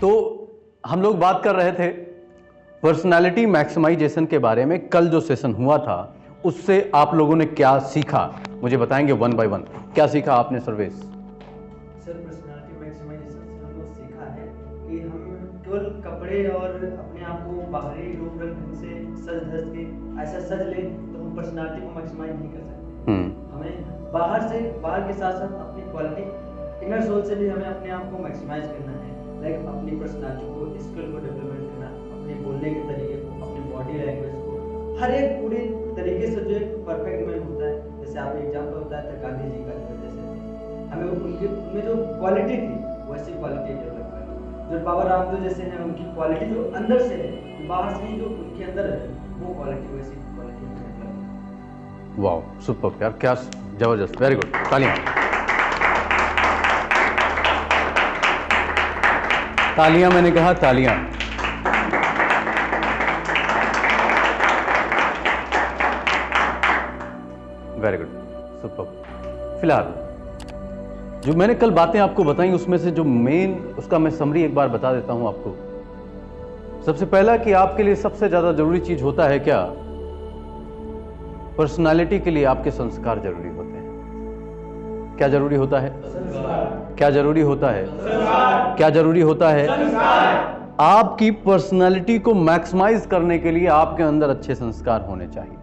तो हम लोग बात कर रहे थे पर्सनालिटी मैक्सिमाइजेशन के बारे में। कल जो सेशन हुआ था उससे आप लोगों ने क्या सीखा, मुझे बताएंगे वन बाय वन। क्या सीखा आपने सर्वेश? सर, पर्सनालिटी मैक्सिमाइजेशन से हम लोग सीखा है कि हम केवल कपड़े और अपने आप को बाहरी रूप रंग से सज धज के ऐसा सज ले तो हम पर्सनालिटी को मैक्सिमाइज नहीं कर सकते। हमें बाहर के साथ साथ अपनी क्वालिटी इनर सोल से भी हमें अपने आप को मैक्सिमाइज करना है। लाइक अपनी पर्सनालिटी को, स्किल को डेवलपमेंट करना, अपने बोलने के तरीके को, अपनी बॉडी लैंग्वेज को, हर एक पूरी तरीके से जो एक परफेक्ट मैन होता है। जैसे आप एग्जाम्पल बताया था गांधी जी का, जैसे हमें उनमें जो क्वालिटी थी वैसी क्वालिटी डेवलप करना। जो बाबा रामदेव जैसे हैं, उनकी क्वालिटी जो अंदर से है, बाहर से नहीं, जो उनके अंदर है वो क्वालिटी, वैसी क्वालिटी डेवलप। वाह, सुपर यार, क्या जबरदस्त, वेरी गुड, तालियां। तालियां, मैंने कहा तालियां। Very good, super. फिलहाल जो मैंने कल बातें आपको बताई उसमें से जो मेन, उसका मैं समरी एक बार बता देता हूं आपको। सबसे पहला कि आपके लिए सबसे ज्यादा जरूरी चीज होता है क्या? पर्सनालिटी के लिए आपके संस्कार जरूरी होते हैं। क्या जरूरी होता है? क्या जरूरी होता है? क्या जरूरी होता है? आपकी पर्सनालिटी को मैक्सिमाइज करने के लिए आपके अंदर अच्छे संस्कार होने चाहिए।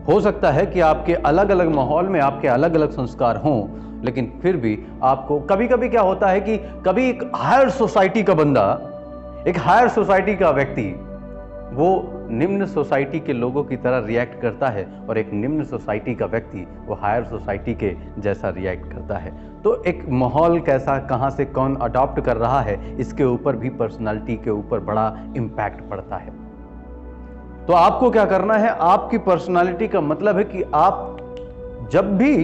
हो सकता है कि आपके अलग अलग माहौल में आपके अलग अलग संस्कार हों, लेकिन फिर भी आपको कभी कभी क्या होता है कि कभी एक हायर सोसाइटी का बंदा, एक हायर सोसाइटी का व्यक्ति, वो निम्न सोसाइटी के लोगों की तरह रिएक्ट करता है, और एक निम्न सोसाइटी का व्यक्ति वो हायर सोसाइटी के जैसा रिएक्ट करता है। तो एक माहौल कैसा, कहाँ से कौन अडॉप्ट कर रहा है, इसके ऊपर भी पर्सनालिटी के ऊपर बड़ा इम्पैक्ट पड़ता है। तो आपको क्या करना है? आपकी पर्सनालिटी का मतलब है कि आप जब भी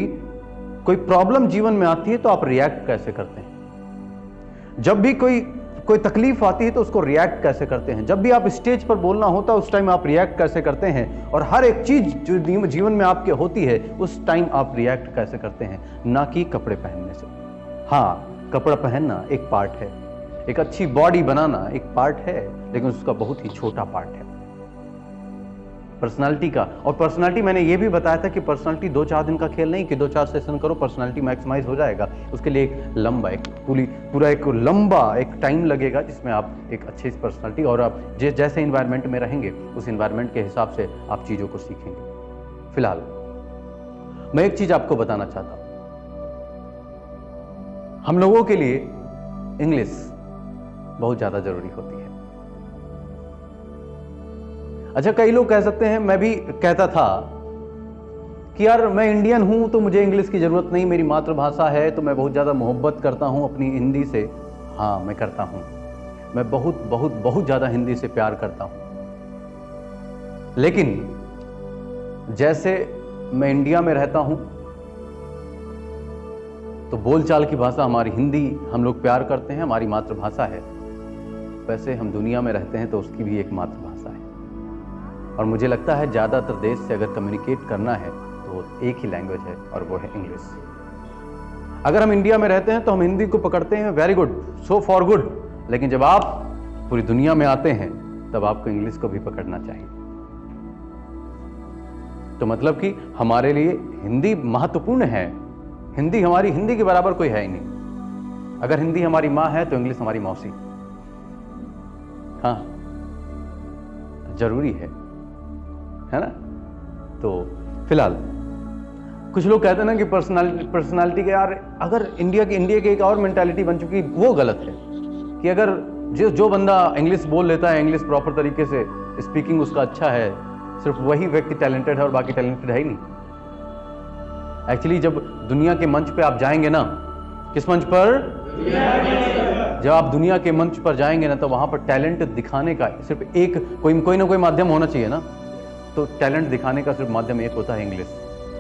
कोई प्रॉब्लम जीवन में आती है तो आप रिएक्ट कैसे करते हैं, जब भी कोई तकलीफ आती है तो उसको रिएक्ट कैसे करते हैं, जब भी आप स्टेज पर बोलना होता है उस टाइम आप रिएक्ट कैसे करते हैं, और हर एक चीज जो जीवन में आपके होती है उस टाइम आप रिएक्ट कैसे करते हैं, ना कि कपड़े पहनने से। हाँ, कपड़ा पहनना एक पार्ट है, एक अच्छी बॉडी बनाना एक पार्ट है, लेकिन उसका बहुत ही छोटा पार्ट है पर्सनालिटी का। और पर्सनालिटी, मैंने ये भी बताया था कि पर्सनालिटी 2-4 दिन का खेल नहीं कि 2-4 सेशन करो पर्सनालिटी मैक्सिमाइज हो जाएगा। उसके लिए एक लंबा, एक पूरा एक लंबा एक टाइम लगेगा जिसमें आप एक अच्छी पर्सनालिटी, और आप जैसे इन्वायरमेंट में रहेंगे उस इन्वायरमेंट के हिसाब से आप चीज़ों को सीखेंगे। फिलहाल मैं एक चीज़ आपको बताना चाहता हूँ, हम लोगों के लिए इंग्लिश बहुत ज़्यादा ज़रूरी होती है। अच्छा, कई लोग कह सकते हैं, मैं भी कहता था कि यार मैं इंडियन हूं तो मुझे इंग्लिश की जरूरत नहीं, मेरी मातृभाषा है तो मैं बहुत ज़्यादा मोहब्बत करता हूं अपनी हिंदी से। हाँ, मैं करता हूं, मैं बहुत बहुत बहुत ज़्यादा हिंदी से प्यार करता हूं, लेकिन जैसे मैं इंडिया में रहता हूं तो बोलचाल की भाषा हमारी हिंदी, हम लोग प्यार करते हैं, हमारी मातृभाषा है। वैसे हम दुनिया में रहते हैं तो उसकी भी एक मातृभाषा है, और मुझे लगता है ज़्यादातर देश से अगर कम्युनिकेट करना है तो एक ही लैंग्वेज है और वो है इंग्लिश। अगर हम इंडिया में रहते हैं तो हम हिंदी को पकड़ते हैं, very good, so for good, लेकिन जब आप पूरी दुनिया में आते हैं तब आपको इंग्लिश को भी पकड़ना चाहिए। तो मतलब कि हमारे लिए हिंदी महत्वपूर्ण है। हिंदी हमारी, हिंदी के बराबर कोई है ही नहीं। अगर हिंदी हमारी माँ है तो इंग्लिश हमारी मौसी। हाँ, जरूरी है ना? तो फिलहाल कुछ लोग कहते हैं ना कि पर्सनालिटी के, यार अगर इंडिया की एक और मेंटालिटी बन चुकी, वो गलत है कि अगर जो बंदा इंग्लिश बोल लेता है, इंग्लिश प्रॉपर तरीके से स्पीकिंग उसका अच्छा है, सिर्फ वही व्यक्ति टैलेंटेड है और बाकी टैलेंटेड है ही नहीं। एक्चुअली जब दुनिया के मंच पे आप जाएंगे ना, किस मंच पर? जब आप दुनिया के मंच पर जाएंगे ना तो वहां पर टैलेंट दिखाने का सिर्फ एक कोई ना कोई माध्यम होना चाहिए ना। तो टैलेंट दिखाने का सिर्फ माध्यम एक होता है, इंग्लिश।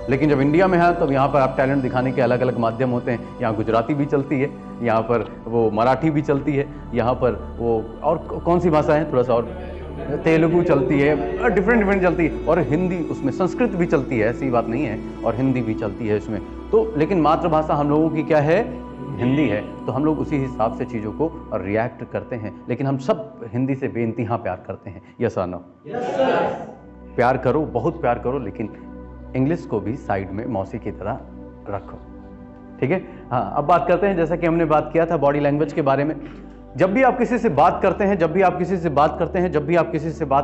लेकिन जब इंडिया में है तो यहाँ पर आप टैलेंट दिखाने के अलग अलग माध्यम होते हैं। यहाँ गुजराती भी चलती है, यहाँ पर वो मराठी भी चलती है, यहाँ पर वो और कौन सी भाषा है, थोड़ा सा और तेलुगु चलती है, डिफरेंट चलती है, और हिंदी, उसमें संस्कृत भी चलती है, ऐसी बात नहीं है, और हिंदी भी चलती है इसमें। तो लेकिन मातृभाषा हम लोगों की क्या है? हिंदी है, तो हम लोग उसी हिसाब से चीज़ों को रिएक्ट करते हैं, लेकिन हम सब हिंदी से बेइंतहा प्यार करते हैं। यस और नो? प्यार करो, बहुत प्यार करो, लेकिन इंग्लिश को भी साइड में मौसी की तरह रखो, ठीक है? हाँ, अब बात करते हैं, जैसा कि हमने बात किया था बॉडी लैंग्वेज के बारे में। जब भी आप किसी से बात करते हैं, जब भी आप किसी से बात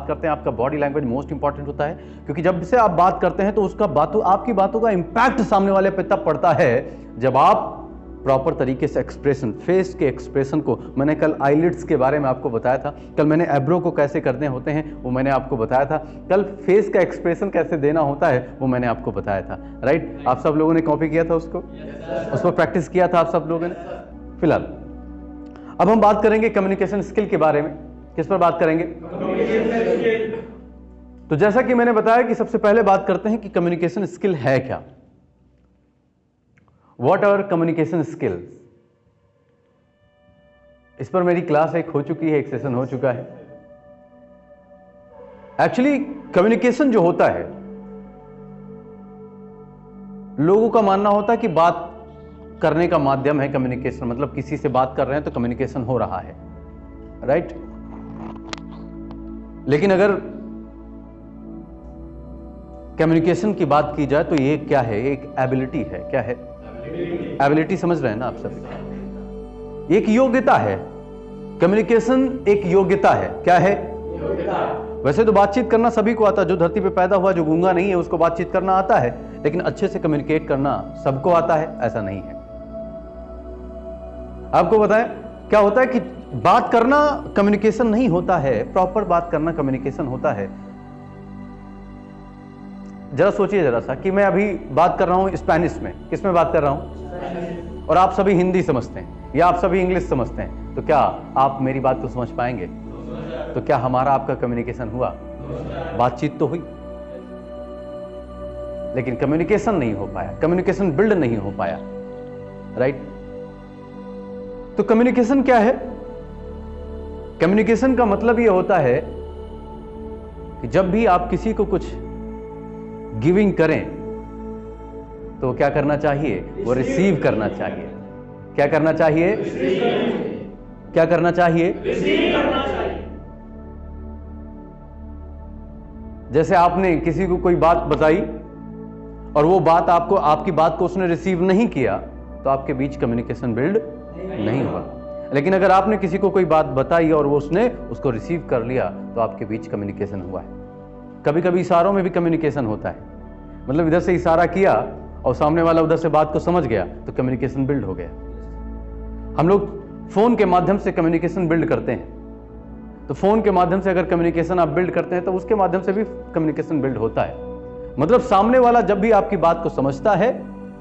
करते हैं, आपका बॉडी लैंग्वेज मोस्ट इंपॉर्टेंट होता है, क्योंकि जब से आप बात करते हैं तो आपकी बातों का इंपैक्ट सामने वाले पे तब पड़ता है जब आप प्रॉपर तरीके से एक्सप्रेशन, फेस के एक्सप्रेशन को, मैंने कल आईलिड्स के बारे में आपको बताया था, कल मैंने एब्रो को कैसे करने होते हैं वो मैंने आपको बताया था, कल फेस का एक्सप्रेशन कैसे देना होता है वो मैंने आपको बताया था, राइट? आप सब लोगों ने कॉपी किया था उसको, उस पर प्रैक्टिस किया था आप सब लोगों ने। फिलहाल अब हम बात करेंगे कम्युनिकेशन स्किल के बारे में। किस पर बात करेंगे? तो जैसा कि मैंने बताया कि सबसे पहले बात करते हैं कि कम्युनिकेशन स्किल है क्या। What are communication skills? इस पर मेरी क्लास एक हो चुकी है, एक सेशन हो चुका है। एक्चुअली कम्युनिकेशन जो होता है, लोगों का मानना होता है कि बात करने का माध्यम है कम्युनिकेशन, मतलब किसी से बात कर रहे हैं तो कम्युनिकेशन हो रहा है, राइट? लेकिन अगर कम्युनिकेशन की बात की जाए तो ये क्या है? एक एबिलिटी है। क्या है? एबिलिटी। समझ रहे हैं ना आप सब? एक योग्यता है। कम्युनिकेशन एक योग्यता है। क्या है? वैसे तो बातचीत करना सभी को आता है, जो धरती पे पैदा हुआ, जो गूंगा नहीं है उसको बातचीत करना आता है, लेकिन अच्छे से कम्युनिकेट करना सबको आता है ऐसा नहीं है। आपको बताएं क्या होता है कि बात करना कम्युनिकेशन नहीं होता है, प्रॉपर बात करना कम्युनिकेशन होता है। जरा सोचिए जरा सा कि मैं अभी बात कर रहा हूं स्पेनिश में, किस में बात कर रहा हूं, और आप सभी हिंदी समझते हैं या आप सभी इंग्लिश समझते हैं, तो क्या आप मेरी बात को समझ पाएंगे? तो क्या हमारा आपका कम्युनिकेशन हुआ? बातचीत तो हुई, लेकिन कम्युनिकेशन नहीं हो पाया, कम्युनिकेशन बिल्ड नहीं हो पाया, राइट? तो कम्युनिकेशन क्या है? कम्युनिकेशन का मतलब यह होता है कि जब भी आप किसी को कुछ गिविंग करें तो क्या करना चाहिए? वो रिसीव करना चाहिए। क्या करना चाहिए? क्या करना चाहिए? रिसीव करना चाहिए। जैसे आपने किसी को कोई बात बताई और वो बात आपकी बात को उसने रिसीव नहीं किया, तो आपके बीच कम्युनिकेशन बिल्ड नहीं हुआ। लेकिन अगर आपने किसी को कोई बात बताई और वो उसने उसको रिसीव कर लिया, तो आपके बीच कम्युनिकेशन हुआ है। कभी कभी इशारों में भी कम्युनिकेशन होता है, मतलब इधर से इशारा किया और सामने वाला उधर से बात को समझ गया तो कम्युनिकेशन बिल्ड हो गया। हम लोग फोन के माध्यम से कम्युनिकेशन बिल्ड करते हैं, तो फोन के माध्यम से अगर कम्युनिकेशन आप बिल्ड करते हैं तो उसके माध्यम से भी कम्युनिकेशन बिल्ड होता है। मतलब सामने वाला जब भी आपकी बात को समझता है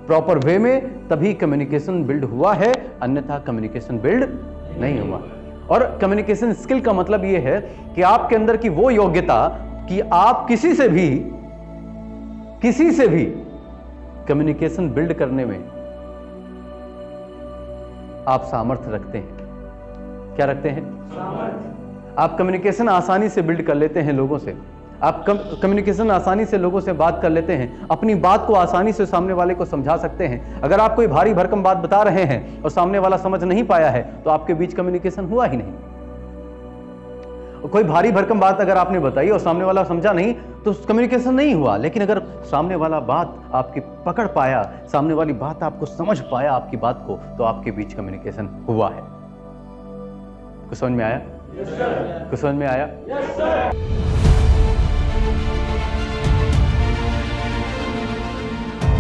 प्रॉपर वे में, तभी कम्युनिकेशन बिल्ड हुआ है, अन्यथा कम्युनिकेशन बिल्ड नहीं हुआ। और कम्युनिकेशन स्किल का मतलब यह है कि आपके अंदर की वो योग्यता कि आप किसी से भी कम्युनिकेशन बिल्ड करने में आप सामर्थ्य रखते हैं। क्या रखते हैं? सामर्थ्य। आप कम्युनिकेशन आसानी से बिल्ड कर लेते हैं लोगों से, आप कम्युनिकेशन आसानी से लोगों से बात कर लेते हैं, अपनी बात को आसानी से सामने वाले को समझा सकते हैं। अगर आप कोई भारी भरकम बात बता रहे हैं और सामने वाला समझ नहीं पाया है, तो आपके बीच कम्युनिकेशन हुआ ही नहीं। कोई भारी भरकम बात अगर आपने बताई और सामने वाला समझा नहीं, तो कम्युनिकेशन नहीं हुआ। लेकिन अगर सामने वाला बात आपकी पकड़ पाया, सामने वाली बात आपको समझ पाया आपकी बात को, तो आपके बीच कम्युनिकेशन हुआ है। कुछ समझ में आया? कुछ समझ में आया?